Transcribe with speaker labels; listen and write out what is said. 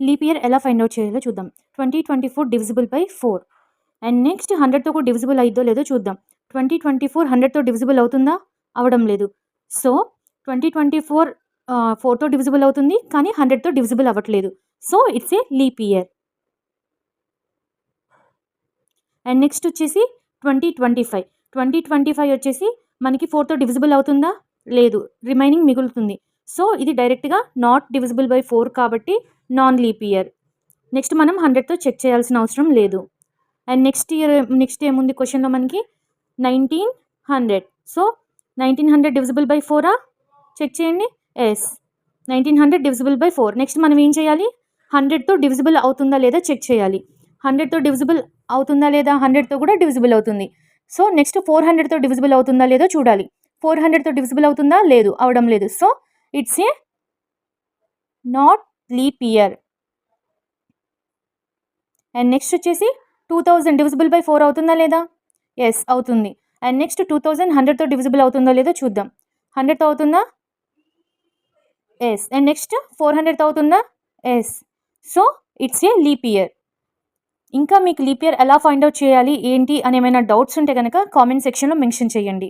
Speaker 1: Leap year ఎలా find out చేయాలో చూద్దాం. 2024 డివిజిబుల్ బై 4 అండ్ నెక్స్ట్ 100తో కూడా డివిజిబుల్ అయిద్దో లేదో చూద్దాం. 2024 100తో డివిజిబుల్ అవుతుందా? అవడం లేదు. సో 2024 4తో డివిజిబుల్ అవుతుంది, కానీ 100తో డివిజిబుల్ అవ్వట్లేదు. So it's a leap year. And next వచ్చేసి 2025 వచ్చేసి మనకి 4తో డివిజిబుల్ అవుతుందా? లేదు, రిమైనింగ్ మిగులుతుంది. సో ఇది డైరెక్ట్గా నాట్ డివిజిబుల్ బై 4 కాబట్టి నాన్ లీప్ ఇయర్. నెక్స్ట్ మనం 100తో చెక్ చేయాల్సిన అవసరం లేదు. అండ్ నెక్స్ట్ ఏముంది క్వశ్చన్లో మనకి 1900. సో 1900 డివిజిబుల్ బై 4 చెక్ చేయండి. Yes, 1900 divisible by 4. నెక్స్ట్ మనం ఏం చేయాలి? 100తో డివిజిబుల్ అవుతుందా లేదా చెక్ చేయాలి. 100తో డివిజిబుల్ అవుతుందా లేదా? 100తో కూడా డివిజిబుల్ అవుతుంది. సో నెక్స్ట్ 400తో డివిజిబుల్ అవుతుందా లేదో చూడాలి. 400తో డివిజిబుల్ అవుతుందా? లేదు, అవడం లేదు. So it's A not leap year. And next వచ్చేసి 2000 డివిజిబుల్ బై 4 అవుతుందా లేదా? ఎస్, అవుతుంది. అండ్ నెక్స్ట్ 2000 100తో డివిజిబుల్ అవుతుందో లేదో చూద్దాం. 100తో అవుతుందా? ఎస్. అండ్ నెక్స్ట్ 400తో అవుతుందా? Yes. So it's a leap year. ఇంకా మీకు లీప్ ఇయర్ ఎలా ఫైండ్ అవుట్ చేయాలి ఏంటి అని ఏమైనా డౌట్స్ ఉంటే కనుక కామెంట్ సెక్షన్లో మెన్షన్ చేయండి.